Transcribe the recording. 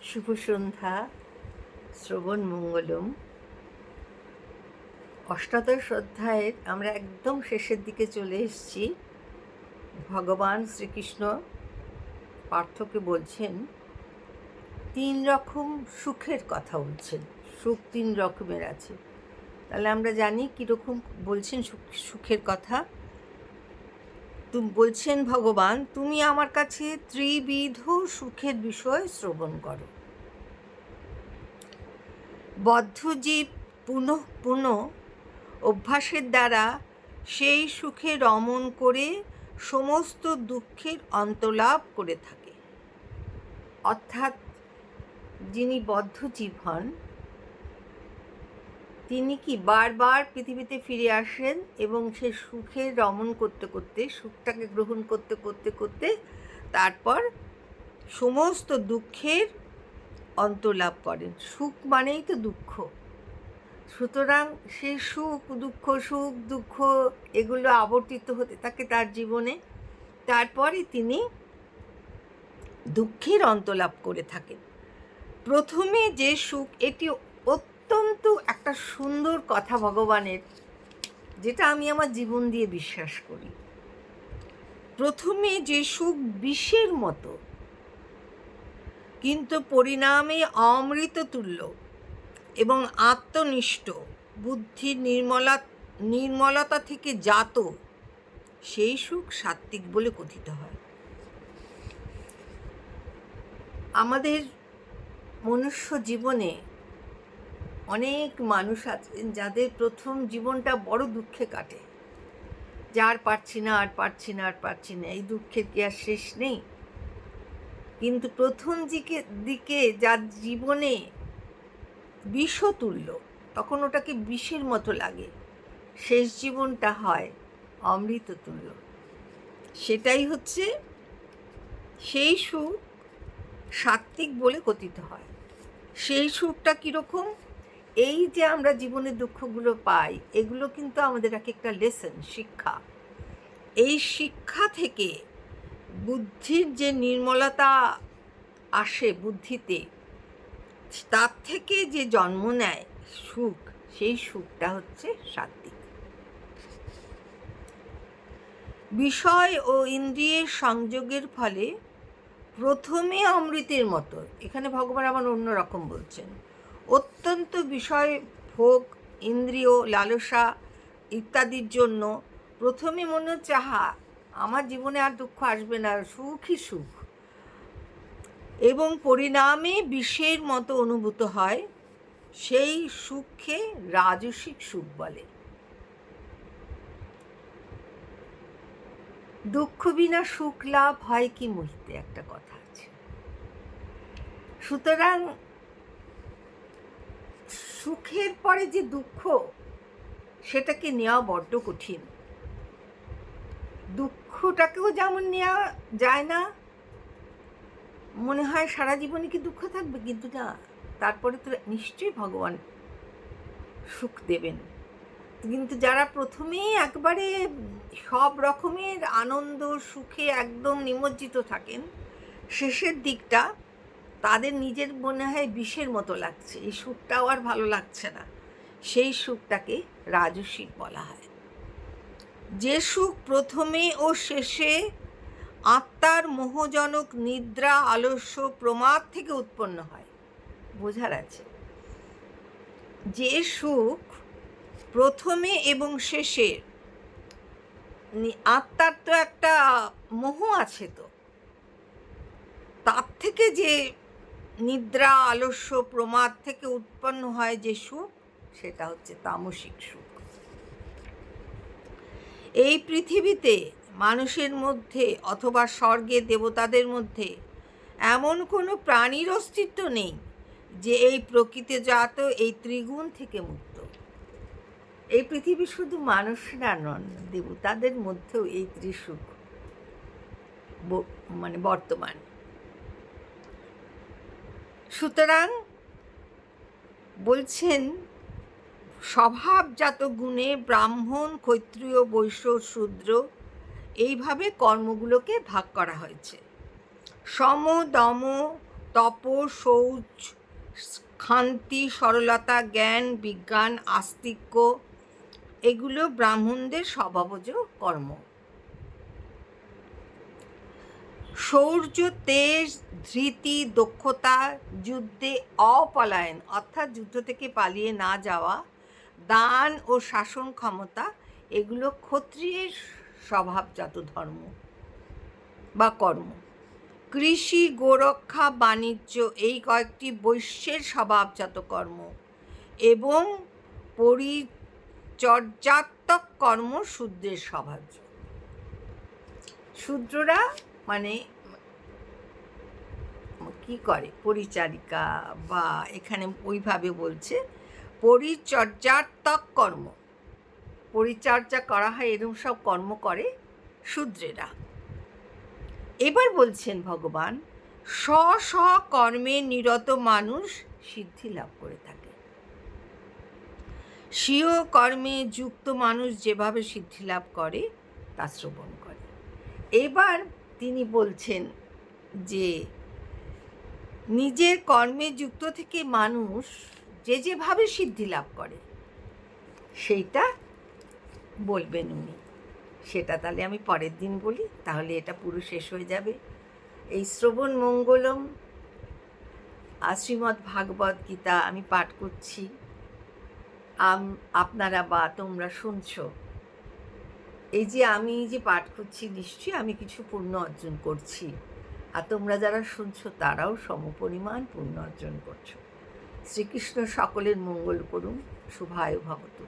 শুভ সন্ধ্যা, শ্রবণ মঙ্গলম। অষ্টাদশ অধ্যায়ের আমরা একদম শেষের দিকে চলে এসেছি। ভগবান শ্রীকৃষ্ণ পার্থকে বলছেন, তিন রকম সুখের কথা বলছেন। সুখ তিন রকমের আছে। তাহলে আমরা জানি কীরকম বলছেন সুখের কথা। বলছেন ভগবান, তুমি আমার কাছে ত্রিবিধ সুখের বিষয় শ্রবণ করো। বদ্ধজীব পুনঃ পুনঃ অভ্যাসের দ্বারা সেই সুখে রমণ করে সমস্ত দুঃখের অন্তলাভ করে থাকে। অর্থাৎ যিনি বদ্ধজীব হন, তিনি কি বারবার পৃথিবীতে ফিরে আসেন এবং সে সুখে রমণ করতে করতে, সুখটাকে গ্রহণ করতে করতে করতে তারপর সমস্ত দুঃখের অন্তলাভ করেন। সুখ মানেই তো দুঃখ। সুতরাং সে সুখ দুঃখ এগুলো আবর্তিত হতে থাকে তার জীবনে। তারপরে তিনি দুঃখের অন্তলাভ করে থাকেন। প্রথমে যে সুখ, এটি অত্যন্ত একটা সুন্দর কথা ভগবানের, যেটা আমি আমার জীবন দিয়ে বিশ্বাস করি। প্রথমে যে সুখ বিষের মতো, কিন্তু পরিণামে অমৃত তুল্য এবং আত্মনিষ্ঠ, বুদ্ধির নির্মলতা থেকে জাত, সেই সুখ সাত্ত্বিক বলে কথিত হয়। আমাদের মনুষ্য জীবনে অনেক মানুষ আছেন যাদের প্রথম জীবনটা বড় দুঃখে কাটে, যে আর পারছি না, এই দুঃখের কি আর শেষ নেই। কিন্তু প্রথম দিকে যার জীবনে বিষতুল্য, তখন ওটাকে বিষের মতো লাগে, শেষ জীবনটা হয় অমৃততুল্য। সেটাই হচ্ছে সেই সুখ সাত্ত্বিক বলে কথিত হয়। সেই সুখটা কীরকম? এই যে আমরা জীবনের দুঃখগুলো পাই, এগুলো কিন্তু আমাদের এক একটা লেসন, শিক্ষা। এই শিক্ষা থেকে বুদ্ধির যে নির্মলতা আসে বুদ্ধিতে, তার থেকে যে জন্ম নেয় সুখ, সেই সুখটা হচ্ছে সাত্ত্বিক। বিষয় ও ইন্দ্রিয়ের সংযোগের ফলে প্রথমে অমৃতের মতো, এখানে ভগবান আবার অন্যরকম বলছেন, অত্যন্ত বিষয় ভোগ, ইন্দ্রিয় লালসা ইত্যাদির জন্য প্রথমে মনে হচ্ছে, আমার জীবনে আর দুঃখ আসবে না, সুখই সুখ, এবং পরিণামে বিষের মতো অনুভূত হয়, সেই সুখকে রাজসিক সুখ বলে। দুঃখ বিনা সুখ লাভ হয় কি মুহূর্তে, একটা কথা আছে। সুতরাং সুখের পরে যে দুঃখ, সেটাকে নেওয়া বড্ড কঠিন। দুঃখটাকেও যেমন নেওয়া যায় না, মনে হয় সারা জীবনে কি দুঃখ থাকবে, কিন্তু না, তারপরে তো নিশ্চয়ই ভগবান সুখ দেবেন। কিন্তু যারা প্রথমেই একবারে সব রকমের আনন্দ সুখে একদম নিমজ্জিত থাকেন, শেষের দিকটা তাদের নিজের মনে হয় বিষের মতো লাগছে, এই সুখটাও আর ভালো লাগছে না, সেই সুখটাকে রাজসিক বলা হয়। যে সুখ প্রথমে ও শেষে আত্মার মোহজনক নিদ্রা, আলস্য, প্রমাদ থেকে উৎপন্ন হয়। বোঝার আছে, যে সুখ প্রথমে এবং শেষে, আত্মার তো একটা মোহ আছে, তো তার থেকে যে নিদ্রা, আলস্য, প্রমাদ থেকে উৎপন্ন হয় যে সুখ, সেটা হচ্ছে তামসিক সুখ। এই পৃথিবীতে মানুষের মধ্যে অথবা স্বর্গে দেবতাদের মধ্যে এমন কোনো প্রাণীর অস্তিত্ব নেই যে এই প্রকৃতিজাত এই ত্রিগুণ থেকে মুক্ত। এই পৃথিবী শুধু মানুষরা নন, দেবতাদের মধ্যেও এই ত্রিসুখ বর্তমান। সুতরাং বলছেন, স্বভাবজাত গুণে ব্রাহ্মণ, ক্ষত্রিয়, বৈশ্য, শূদ্র, এইভাবে কর্মগুলোকে ভাগ করা হয়েছে। সম, দম, তপ, শৌচ, ক্ষান্তি, সরলতা, জ্ঞান, বিজ্ঞান, আস্তিক্য এগুলো ব্রাহ্মণদের স্বভাবজ কর্ম। শৌর্য, তেজ, ধৃতি, দক্ষতা, যুদ্ধে অপলায়ন অর্থাৎ যুদ্ধ থেকে পালিয়ে না যাওয়া, দান ও শাসন ক্ষমতা এগুলো ক্ষত্রিয়ের স্বভাবজাত ধর্ম বা কর্ম। কৃষি, গোরক্ষা, বাণিজ্য এই কয়েকটি বৈশ্যের স্বভাবজাত কর্ম এবং পরিচর্যাত্মক কর্ম শূদ্রের স্বভাবজ। শূদ্ররা মানে কি করে, পরিচারিকা বা এখানে ওইভাবে বলছে পরিচর্যাত্মক কর্ম, পরিচর্যা করা হয় এরকম সব কর্ম করে শূদ্রেরা। এবার বলছেন ভগবান, স্ব স্ব কর্মে নিরত মানুষ সিদ্ধি লাভ করে থাকে। স্বীয় কর্মে যুক্ত মানুষ যেভাবে সিদ্ধি লাভ করে তা শ্রবণ করে। এবার তিনি বলছেন যে নিজের কর্মে যুক্ত থেকে মানুষ যে যেভাবে সিদ্ধি লাভ করে সেইটা বলবেন উনি। সেটা তাহলে আমি পরের দিন বলি, তাহলে এটা পুরো শেষ হয়ে যাবে। এই শ্রবণ মঙ্গলম শ্রীমদ্ ভাগবত গীতা আমি পাঠ করছি, আপনারা বা তোমরা শুনছ। এই যে আমি যে পাঠ করছি নিশ্চয়ই আমি কিছু পুণ্য অর্জন করছি, আর তোমরা যারা শুনছো তারাও সমপরিমাণ পুণ্য অর্জন করছো। শ্রীকৃষ্ণ সকলের মঙ্গল করুন। শুভায় ভবতু।